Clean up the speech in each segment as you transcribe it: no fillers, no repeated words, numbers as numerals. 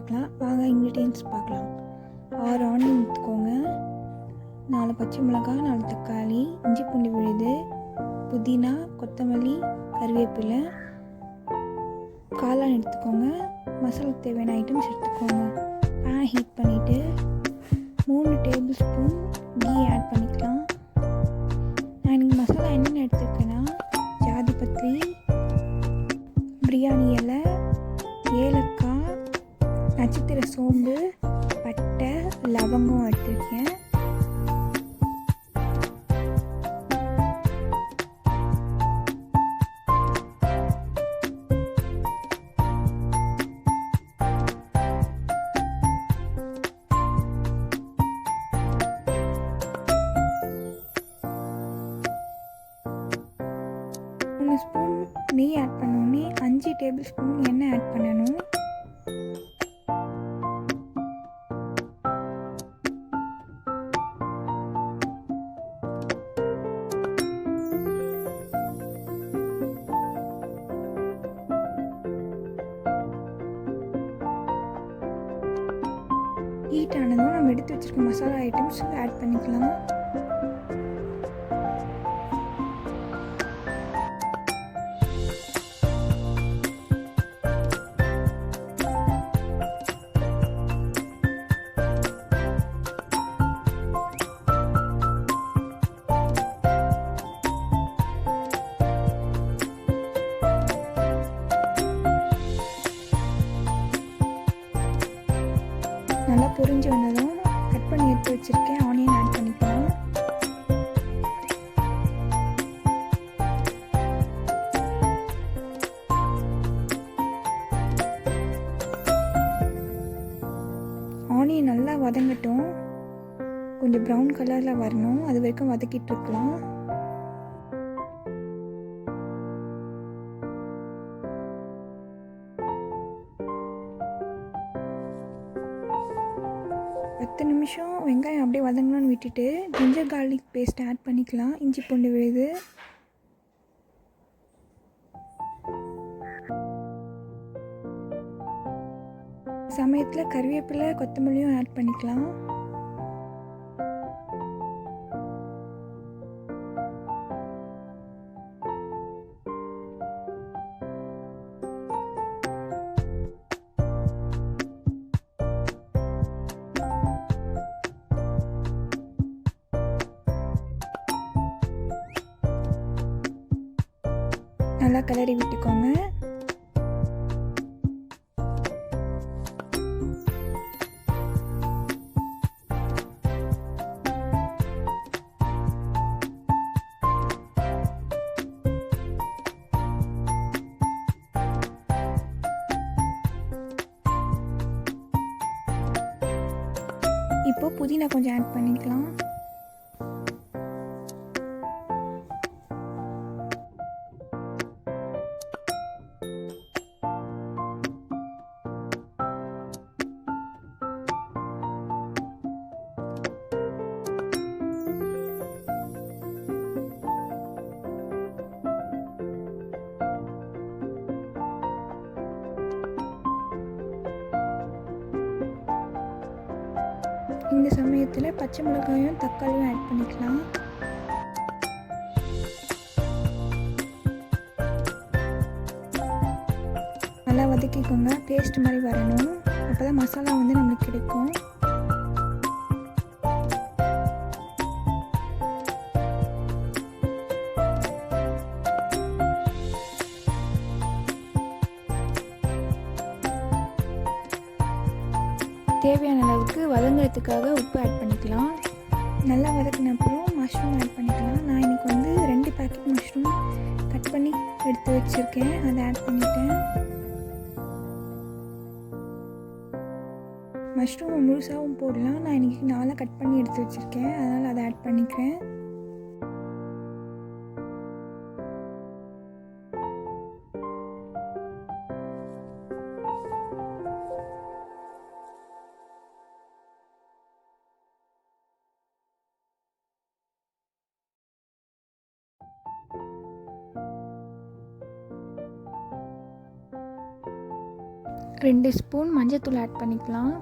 பண்ணிக்கலாம். வாங்க இன்க்ரீடியன்ட்ஸ் பார்க்கலாம். 6 ஆனியன் எடுத்துக்கோங்க, 4 பச்சை மிளகாய், 4 தக்காளி, இஞ்சி பூண்டு விழுது, புதினா, கொத்தமல்லி, கருவேப்பிலை, காளான் எடுத்துக்கோங்க. மசாலாக்கு தேவையான ஐட்டம்ஸ் எடுத்துக்கோங்க. பேன் ஹீட் பண்ணிவிட்டு 3 டேபிள் ஸ்பூன் கீ ஆட் பண்ணிக்கலாம். நான் இன்றைக்கி மசாலா என்னென்ன எடுத்துருக்கேன்னா, ஜாதிபத்திரி, பிரியாணி இலை, ஏலக்காய், நட்சத்திர சோம்பு, பட்டை, லவங்கம் எடுத்துருக்கேன். ஸ்பூன் நெய் ஆட் பண்ணோடனே 5 டேபிள் ஸ்பூன் எண்ணெய் ஆட் பண்ணணும். ஹீட் ஆனதும் நம்ம எடுத்து வச்சிருக்க மசாலா ஐட்டம்ஸ் ஆட் பண்ணிக்கலாம். நல்லா பொரிஞ்சு வந்ததும் கட் பண்ணி எடுத்து வச்சுருக்கேன் ஆனியன் ஆட் பண்ணிக்கலாம். ஆனியன் நல்லா வதங்கட்டும், கொஞ்சம் ப்ரௌன் கலரில் வரணும், அது வரைக்கும் வதக்கிட்டு இருக்கலாம். பத்து நிமிஷம் வெங்காயம் அப்படியே வதங்கணும்னு விட்டுட்டு ஜிஞ்சர் கார்லிக் பேஸ்ட் ஆட் பண்ணிக்கலாம். இஞ்சி பூண்டு விழுது, சமயத்தில் கருவேப்பிலை, கொத்தமல்லியும் ஆட் பண்ணிக்கலாம். நல்லா கிளறி விட்டுக்கோங்க. இப்போ புதினா கொஞ்சம் ஆட் பண்ணிக்கலாம். இந்த சமயத்தில் பச்சை மிளகாயும் தக்காளியும் ஆட் பண்ணிக்கலாம். நல்லா வதக்கிக்கோங்க, பேஸ்ட் மாதிரி வரணும், அப்போ தான் மசாலா வந்து நம்மளுக்கு கிடைக்கும். தேவையான அளவுக்கு வதங்குறதுக்காக உப்பு ஆட் பண்ணிக்கலாம். நல்லா வதக்கின அப்புறம் மஷ்ரூம் ஆட் பண்ணிக்கலாம். நான் இன்றைக்கி வந்து 2 பேக்கெட் மஷ்ரூம் கட் பண்ணி எடுத்து வச்சுருக்கேன், அதை ஆட் பண்ணிட்டேன். மஷ்ரூம் முழுசாகவும் போடலாம், நான் இன்றைக்கி 4 கட் பண்ணி எடுத்து வச்சுருக்கேன், அதனால் அதை ஆட் பண்ணிக்கிறேன். 2 ஸ்பூன் மஞ்சள்தூள் ஆட் பண்ணிக்கலாம்.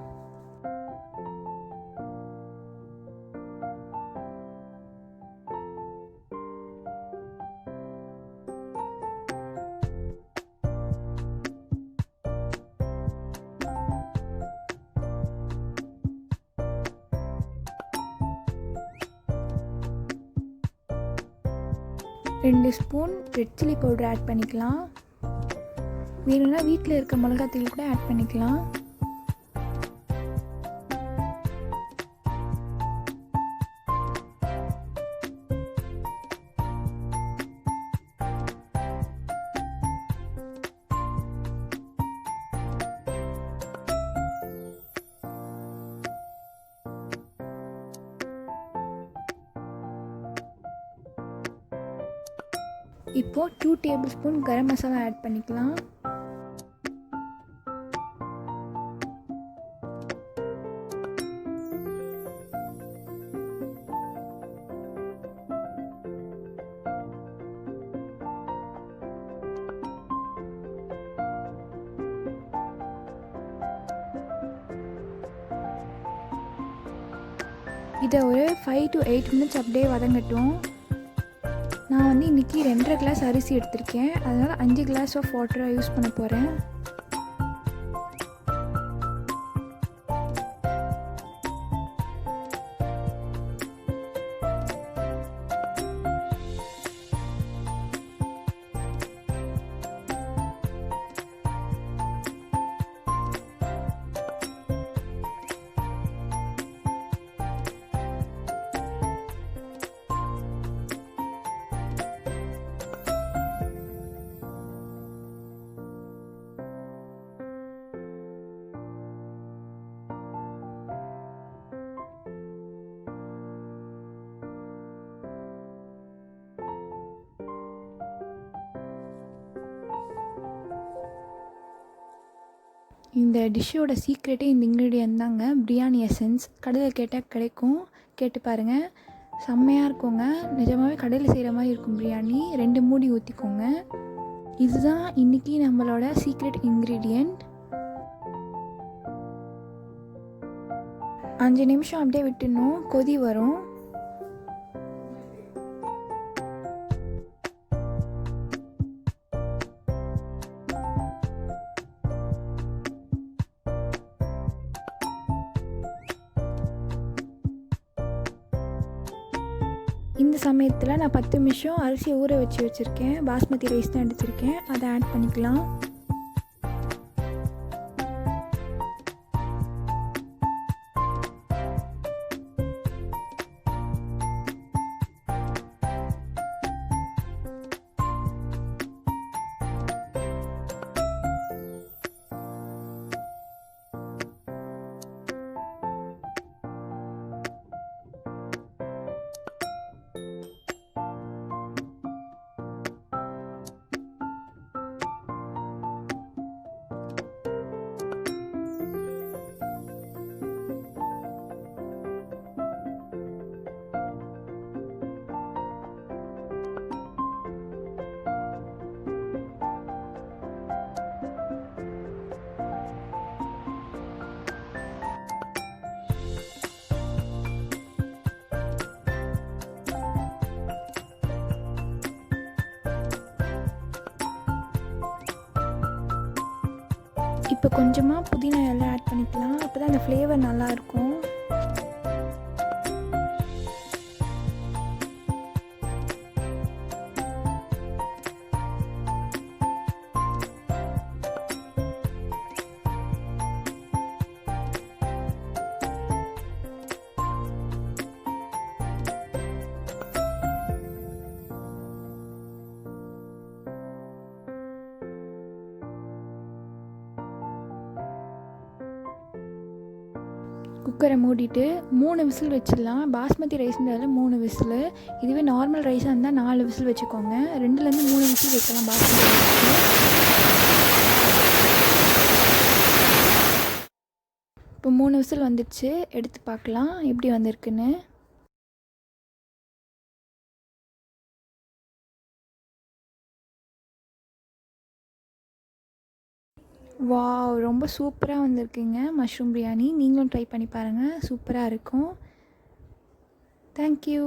ரெண்டு spoon red chilli powder add பண்ணிக்கலாம். வேணும்னா வீட்டில் இருக்க மிளகாத்தூள் கூட ஆட் பண்ணிக்கலாம். இப்போது 2 table spoon garam masala add பண்ணிக்கலாம். இதை ஒரு 5 to 8 மினிட்ஸ் அப்படியே வதங்கட்டும். நான் வந்து இன்றைக்கி 2.5 கிளாஸ் அரிசி எடுத்திருக்கேன், அதனால் 5 கிளாஸ் ஆஃப் வாட்டரை யூஸ் பண்ண போகிறேன். இந்த டிஷ்ஷோட சீக்ரெட்டே இந்த இன்க்ரீடியன்ட் தாங்க, பிரியாணி எசன்ஸ். கடையில் கேட்டால் கிடைக்கும், கேட்டு பாருங்கள். செம்மையாக இருக்குங்க, நிஜமாகவே கடையில் செய்கிற மாதிரி இருக்கும் பிரியாணி. 2 மூடி ஊற்றிக்கோங்க. இதுதான் இன்றைக்கி நம்மளோட சீக்ரெட் இன்க்ரீடியண்ட். 5 நிமிஷம் அப்படியே விட்டுடணும், கொதி வரும். இந்த சமயத்தில் நான் 10 நிமிஷம் அரிசியை ஊற வச்சுருக்கேன். பாஸ்மதி ரைஸ் தான் எடுத்திருக்கேன், அதை ஆட் பண்ணிக்கலாம். இப்போ கொஞ்சமாக புதினா எல்லாம் ஆட் பண்ணிக்கலாம், அப்போ தான் அந்த ஃப்ளேவர் நல்லாயிருக்கும். குக்கரை மூடிட்டு 3 விசில் வச்சிடலாம். பாஸ்மதி ரைஸ்ன்றதால 3 விசில். இதுவே நார்மல் ரைஸாக இருந்தால் 4 விசில் வச்சுக்கோங்க. 2லேருந்து 3 விசில் வைக்கலாம் பாஸ்மதி ரைஸ்க்கு. இப்போ 3 விசில் வந்துடுச்சு, எடுத்து பார்க்கலாம் எப்படி வந்திருக்குன்னு. வாவ்! ரொம்ப சூப்பராக வந்திருக்குங்க மஷ்ரூம் பிரியாணி. நீங்களும் ட்ரை பண்ணி பாருங்கள், சூப்பராக இருக்கும். தேங்க்யூ.